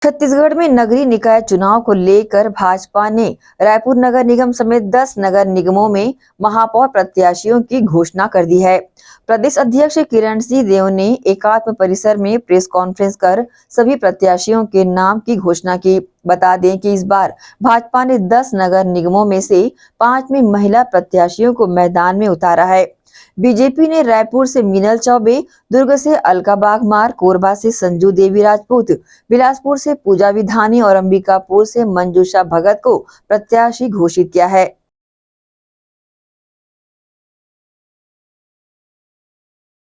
छत्तीसगढ़ में नगरीय निकाय चुनाव को लेकर भाजपा ने रायपुर नगर निगम समेत 10 नगर निगमों में महापौर प्रत्याशियों की घोषणा कर दी है। प्रदेश अध्यक्ष किरण सिंह देव ने एकात्म परिसर में प्रेस कॉन्फ्रेंस कर सभी प्रत्याशियों के नाम की घोषणा की। बता दें कि इस बार भाजपा ने 10 नगर निगमों में से 5 में महिला प्रत्याशियों को मैदान में उतारा है। बीजेपी ने रायपुर से मीनल चौबे, दुर्ग से अलका बागमार, कोरबा से संजू देवी राजपूत, बिलासपुर से पूजा विधानी और अंबिकापुर से मंजूषा भगत को प्रत्याशी घोषित किया है।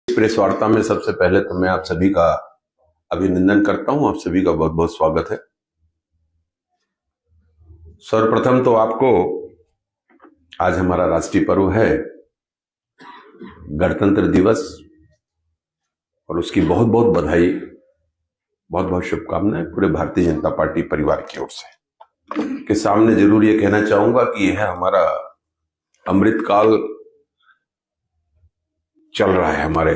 प्रेस वार्ता में सबसे पहले तो मैं आप सभी का अभिनंदन करता हूं। आप सभी का बहुत बहुत स्वागत है। सर्वप्रथम तो आपको आज हमारा राष्ट्रीय पर्व है गणतंत्र दिवस, और उसकी बहुत बहुत बधाई, बहुत बहुत शुभकामनाएं पूरे भारतीय जनता पार्टी परिवार की ओर से। के सामने जरूर ये कहना चाहूंगा कि यह हमारा अमृतकाल चल रहा है हमारे,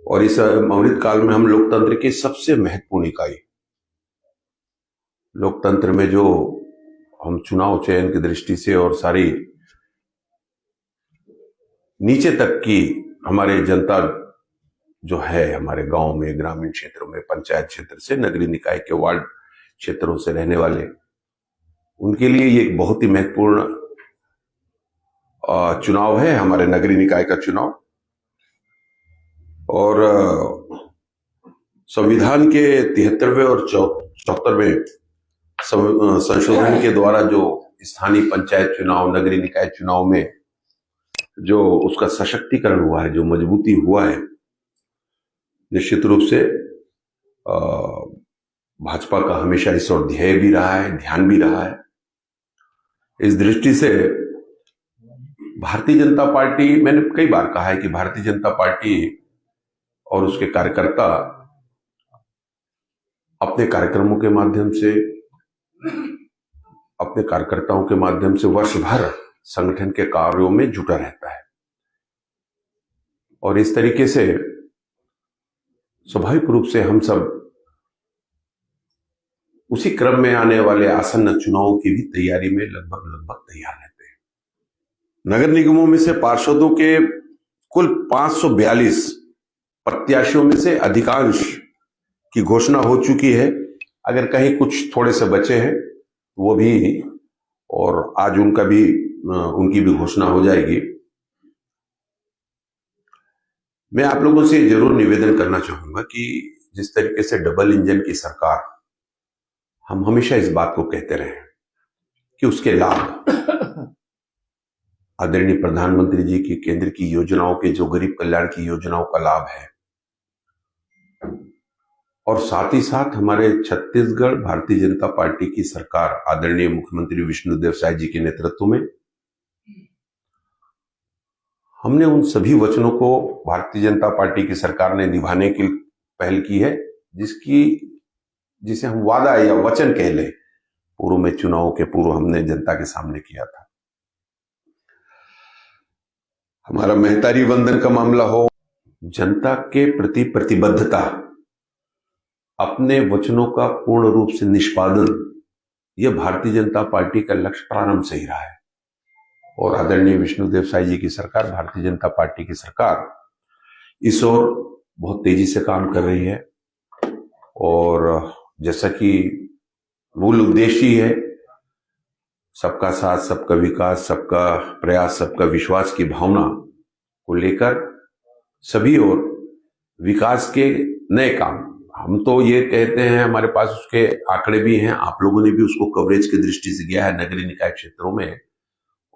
और इस अमृतकाल में हम लोकतंत्र की सबसे महत्वपूर्ण इकाई, लोकतंत्र में जो हम चुनाव चयन की दृष्टि से और सारी नीचे तक की हमारे जनता जो है, हमारे गांव में, ग्रामीण क्षेत्रों में, पंचायत क्षेत्र से नगरीय निकाय के वार्ड क्षेत्रों से रहने वाले, उनके लिए ये एक बहुत ही महत्वपूर्ण चुनाव है, हमारे नगरीय निकाय का चुनाव। और संविधान के 73वें और 74वें संशोधन के द्वारा जो स्थानीय पंचायत चुनाव, नगरीय निकाय चुनाव में जो उसका सशक्तिकरण हुआ है, जो मजबूती हुआ है, निश्चित रूप से भाजपा का हमेशा इस ओर ध्येय भी रहा है, ध्यान भी रहा है। इस दृष्टि से भारतीय जनता पार्टी, मैंने कई बार कहा है कि भारतीय जनता पार्टी और उसके कार्यकर्ता अपने कार्यक्रमों के माध्यम से, अपने कार्यकर्ताओं के माध्यम से वर्ष भर संगठन के कार्यों में जुटा रहता है, और इस तरीके से स्वाभाविक रूप से हम सब उसी क्रम में आने वाले आसन्न चुनावों की भी तैयारी में लगभग तैयार रहते हैं। नगर निगमों में से पार्षदों के कुल 542 प्रत्याशियों में से अधिकांश की घोषणा हो चुकी है। अगर कहीं कुछ थोड़े से बचे हैं वो भी, और आज उनकी भी घोषणा हो जाएगी। मैं आप लोगों से जरूर निवेदन करना चाहूंगा कि जिस तरीके से डबल इंजन की सरकार, हम हमेशा इस बात को कहते रहे कि उसके लाभ आदरणीय प्रधानमंत्री जी की केंद्र की योजनाओं के, जो गरीब कल्याण की योजनाओं का लाभ है, और साथ ही साथ हमारे छत्तीसगढ़ भारतीय जनता पार्टी की सरकार आदरणीय मुख्यमंत्री विष्णुदेव साय जी के नेतृत्व में, हमने उन सभी वचनों को भारतीय जनता पार्टी की सरकार ने निभाने की पहल की है, जिसे हम वादा या वचन कह लें, पूर्व में, चुनाव के पूर्व हमने जनता के सामने किया था। हमारा महतारी वंदन का मामला हो, जनता के प्रति प्रतिबद्धता, अपने वचनों का पूर्ण रूप से निष्पादन, यह भारतीय जनता पार्टी का लक्ष्य प्रारंभ से ही रहा है। और आदरणीय विष्णुदेव साय जी की सरकार, भारतीय जनता पार्टी की सरकार, इस ओर बहुत तेजी से काम कर रही है। और जैसा कि मूल उद्देश्य ही है, सबका साथ, सबका विकास, सबका प्रयास, सबका विश्वास की भावना को लेकर सभी और विकास के नए काम, हम तो ये कहते हैं, हमारे पास उसके आंकड़े भी हैं, आप लोगों ने भी उसको कवरेज की दृष्टि से किया है। नगरीय निकाय क्षेत्रों में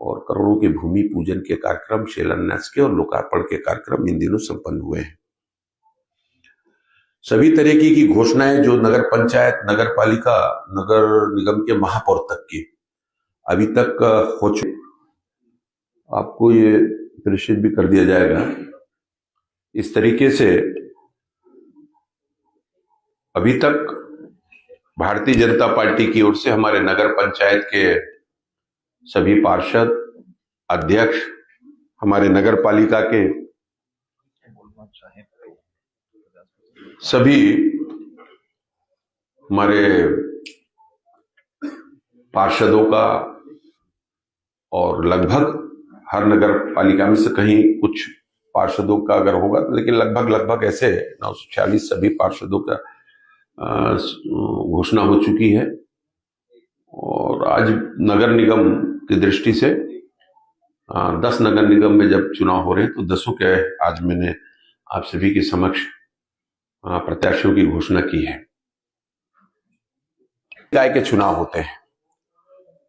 और करोड़ों के भूमि पूजन के कार्यक्रम, शिलान्यास के और लोकार्पण के कार्यक्रम इन दिनों संपन्न हुए हैं। सभी तरह की घोषणाएं जो नगर पंचायत, नगर पालिका, नगर निगम के महापौर तक की अभी तक हो चुकी, आपको ये प्रेषित भी कर दिया जाएगा। इस तरीके से अभी तक भारतीय जनता पार्टी की ओर से हमारे नगर पंचायत के सभी पार्षद, अध्यक्ष, हमारे नगर पालिका के सभी हमारे पार्षदों का और लगभग हर नगर पालिका में से कहीं कुछ पार्षदों का अगर होगा, लेकिन लगभग ऐसे 946 सभी पार्षदों का घोषणा हो चुकी है। और आज नगर निगम की दृष्टि से 10 नगर निगम में जब चुनाव हो रहे हैं तो 10 के आज मैंने आप सभी के समक्ष प्रत्याशियों की घोषणा की है। निकाय के चुनाव होते हैं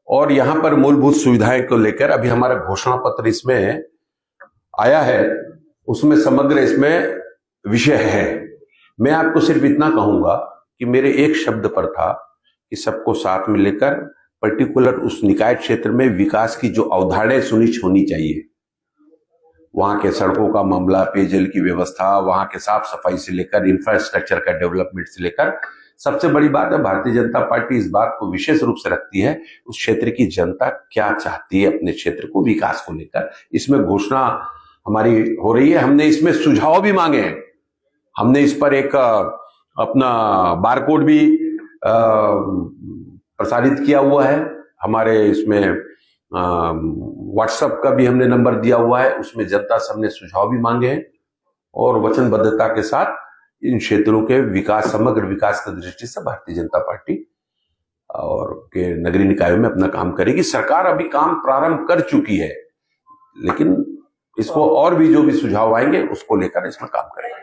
और यहां पर मूलभूत सुविधाएं को लेकर अभी हमारा घोषणा पत्र इसमें आया है, उसमें समग्र इसमें विषय है। मैं आपको सिर्फ इतना कहूंगा कि मेरे एक शब्द पर था कि सबको साथ में लेकर पर्टिकुलर उस निकाय क्षेत्र में विकास की जो अवधारणाएं सुनिश्चित होनी चाहिए, वहां के सड़कों का मामला, पेयजल की व्यवस्था, वहां के साफ सफाई से लेकर इंफ्रास्ट्रक्चर का डेवलपमेंट से लेकर, सबसे बड़ी बात है भारतीय जनता पार्टी इस बात को विशेष रूप से रखती है उस क्षेत्र की जनता क्या चाहती है अपने क्षेत्र को विकास को लेकर। इसमें घोषणा हमारी हो रही है। हमने इसमें सुझाव भी मांगे हैं। हमने इस पर एक अपना बारकोड भी प्रसारित किया हुआ है। हमारे इसमें व्हाट्सएप का भी हमने नंबर दिया हुआ है, उसमें जनता से हमने सुझाव भी मांगे हैं और वचनबद्धता के साथ इन क्षेत्रों के विकास, समग्र विकास की दृष्टि से भारतीय जनता पार्टी और के नगरीय निकायों में अपना काम करेगी। सरकार अभी काम प्रारंभ कर चुकी है, लेकिन इसको और भी जो भी सुझाव आएंगे उसको लेकर इसमें काम करेंगे।